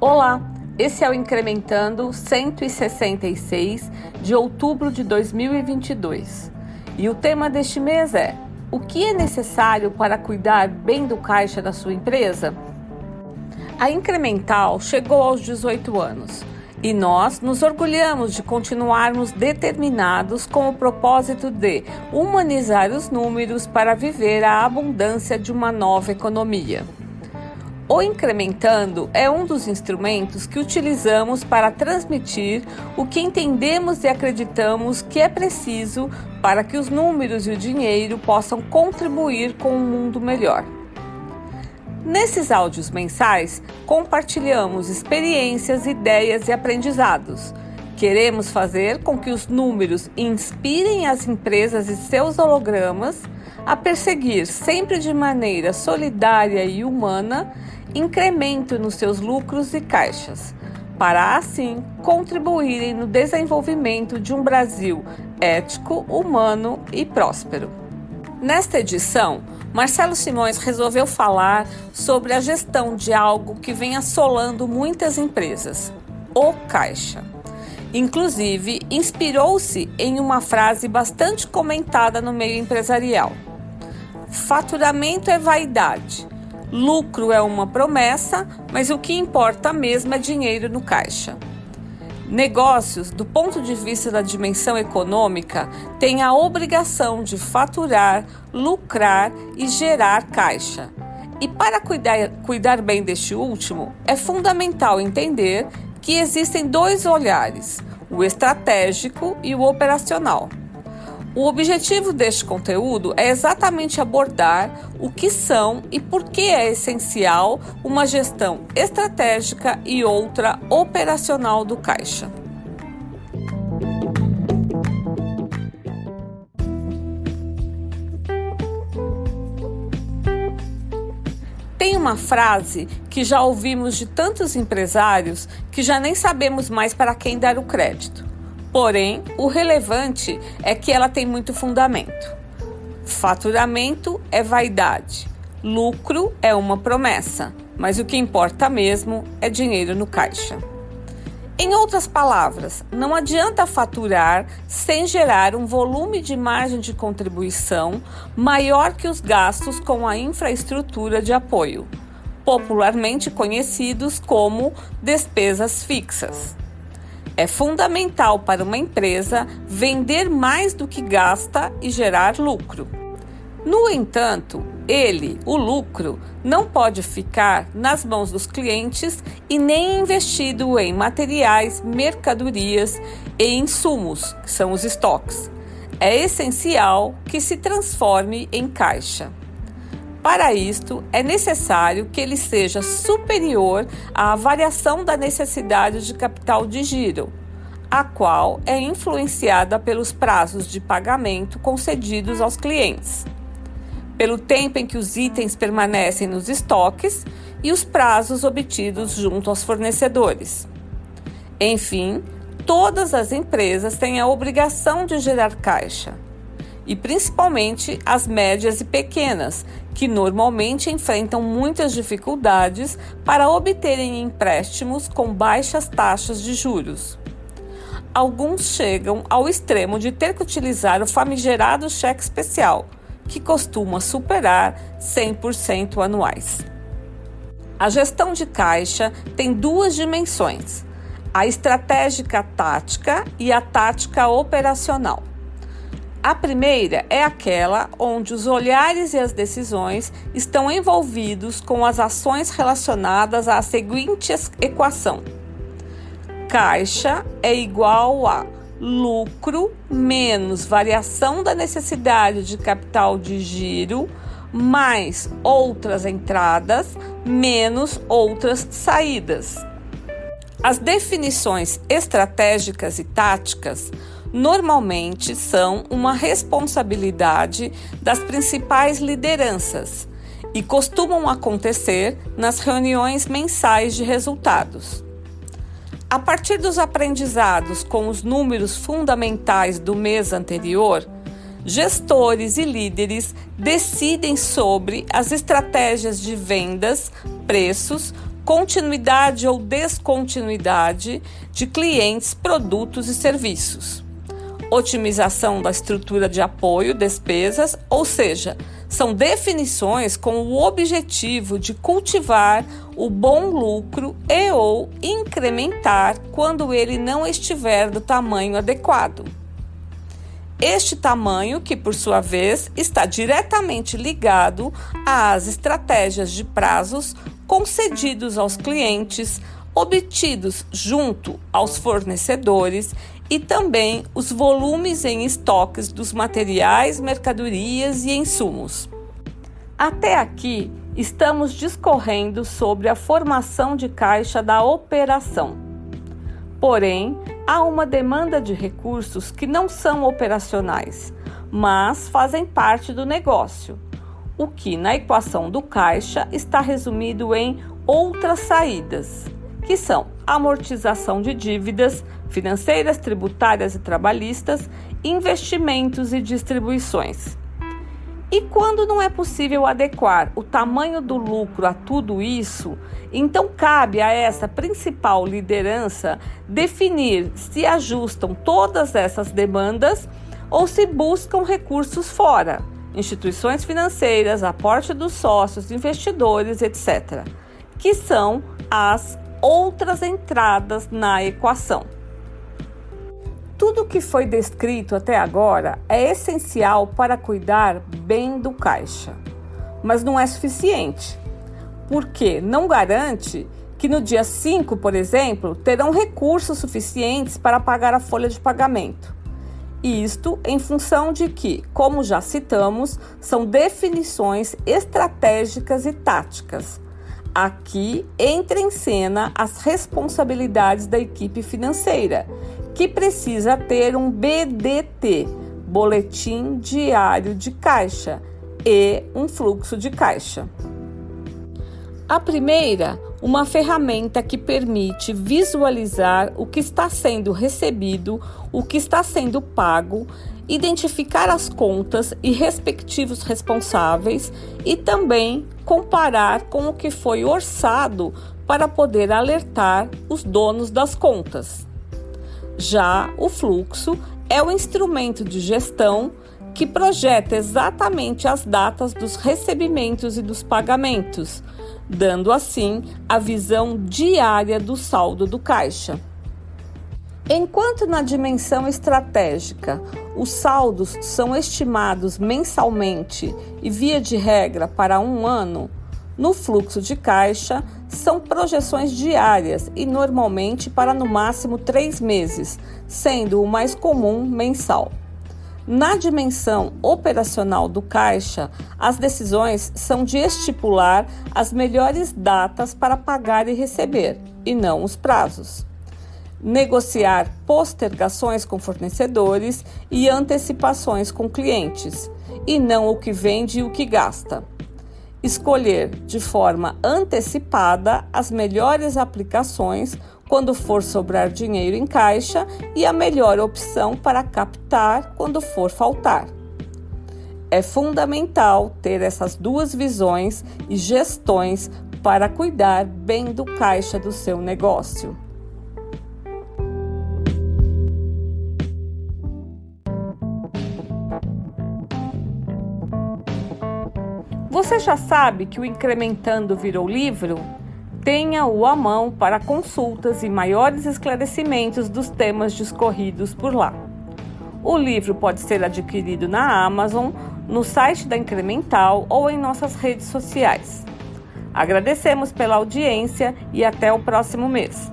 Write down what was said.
Olá, esse é o Incrementando 166 de outubro de 2022 e o tema deste mês é: o que é necessário para cuidar bem do caixa da sua empresa? A Incremental chegou aos 18 anos e nós nos orgulhamos de continuarmos determinados com o propósito de humanizar os números para viver a abundância de uma nova economia. O Incrementando é um dos instrumentos que utilizamos para transmitir o que entendemos e acreditamos que é preciso para que os números e o dinheiro possam contribuir com um mundo melhor. Nesses áudios mensais, compartilhamos experiências, ideias e aprendizados. Queremos fazer com que os números inspirem as empresas e seus hologramas a perseguir, sempre de maneira solidária e humana, incremento nos seus lucros e caixas, para assim contribuírem no desenvolvimento de um Brasil ético, humano e próspero. Nesta edição, Marcelo Simões resolveu falar sobre a gestão de algo que vem assolando muitas empresas, o caixa. Inclusive, inspirou-se em uma frase bastante comentada no meio empresarial: faturamento é vaidade. Lucro é uma promessa, mas o que importa mesmo é dinheiro no caixa. Negócios, do ponto de vista da dimensão econômica, têm a obrigação de faturar, lucrar e gerar caixa. E para cuidar bem deste último, é fundamental entender que existem dois olhares, o estratégico e o operacional. O objetivo deste conteúdo é exatamente abordar o que são e por que é essencial uma gestão estratégica e outra operacional do caixa. Tem uma frase que já ouvimos de tantos empresários que já nem sabemos mais para quem dar o crédito. Porém, o relevante é que ela tem muito fundamento. Faturamento é vaidade, lucro é uma promessa, mas o que importa mesmo é dinheiro no caixa. Em outras palavras, não adianta faturar sem gerar um volume de margem de contribuição maior que os gastos com a infraestrutura de apoio, popularmente conhecidos como despesas fixas. É fundamental para uma empresa vender mais do que gasta e gerar lucro. No entanto, o lucro, não pode ficar nas mãos dos clientes e nem investido em materiais, mercadorias e insumos, que são os estoques. É essencial que se transforme em caixa. Para isto, é necessário que ele seja superior à variação da necessidade de capital de giro, a qual é influenciada pelos prazos de pagamento concedidos aos clientes, pelo tempo em que os itens permanecem nos estoques e os prazos obtidos junto aos fornecedores. Enfim, todas as empresas têm a obrigação de gerar caixa, e principalmente as médias e pequenas, que normalmente enfrentam muitas dificuldades para obterem empréstimos com baixas taxas de juros. Alguns chegam ao extremo de ter que utilizar o famigerado cheque especial, que costuma superar 100% anuais. A gestão de caixa tem duas dimensões: a estratégica tática e a tática operacional. A primeira é aquela onde os olhares e as decisões estão envolvidos com as ações relacionadas à seguinte equação: caixa é igual a lucro menos variação da necessidade de capital de giro mais outras entradas menos outras saídas. As definições estratégicas e táticas normalmente são uma responsabilidade das principais lideranças e costumam acontecer nas reuniões mensais de resultados. A partir dos aprendizados com os números fundamentais do mês anterior, gestores e líderes decidem sobre as estratégias de vendas, preços, continuidade ou descontinuidade de clientes, produtos e serviços. Otimização da estrutura de apoio, despesas, ou seja, são definições com o objetivo de cultivar o bom lucro e ou incrementar quando ele não estiver do tamanho adequado. Este tamanho, que por sua vez está diretamente ligado às estratégias de prazos concedidos aos clientes, obtidos junto aos fornecedores e também os volumes em estoques dos materiais, mercadorias e insumos. Até aqui, estamos discorrendo sobre a formação de caixa da operação. Porém, há uma demanda de recursos que não são operacionais, mas fazem parte do negócio, o que na equação do caixa está resumido em outras saídas, que são amortização de dívidas financeiras, tributárias e trabalhistas, investimentos e distribuições. E quando não é possível adequar o tamanho do lucro a tudo isso, então cabe a essa principal liderança definir se ajustam todas essas demandas ou se buscam recursos fora, instituições financeiras, aporte dos sócios, investidores, etc., que são as outras entradas na equação. Tudo o que foi descrito até agora é essencial para cuidar bem do caixa, mas não é suficiente, porque não garante que no dia 5, por exemplo, terão recursos suficientes para pagar a folha de pagamento. Isto em função de que, como já citamos, são definições estratégicas e táticas. Aqui entra em cena as responsabilidades da equipe financeira, que precisa ter um BDT, Boletim Diário de Caixa, e um fluxo de caixa. A primeira, uma ferramenta que permite visualizar o que está sendo recebido, o que está sendo pago, identificar as contas e respectivos responsáveis e também comparar com o que foi orçado para poder alertar os donos das contas. Já o fluxo é o instrumento de gestão que projeta exatamente as datas dos recebimentos e dos pagamentos, dando assim a visão diária do saldo do caixa. Enquanto na dimensão estratégica os saldos são estimados mensalmente e via de regra para um ano, no fluxo de caixa são projeções diárias e normalmente para no máximo 3 meses, sendo o mais comum mensal. Na dimensão operacional do caixa, as decisões são de estipular as melhores datas para pagar e receber, e não os prazos. Negociar postergações com fornecedores e antecipações com clientes, e não o que vende e o que gasta. Escolher de forma antecipada as melhores aplicações quando for sobrar dinheiro em caixa e a melhor opção para captar quando for faltar. É fundamental ter essas duas visões e gestões para cuidar bem do caixa do seu negócio. Você já sabe que o Incrementando virou livro? Tenha-o à mão para consultas e maiores esclarecimentos dos temas discorridos por lá. O livro pode ser adquirido na Amazon, no site da Incremental ou em nossas redes sociais. Agradecemos pela audiência e até o próximo mês.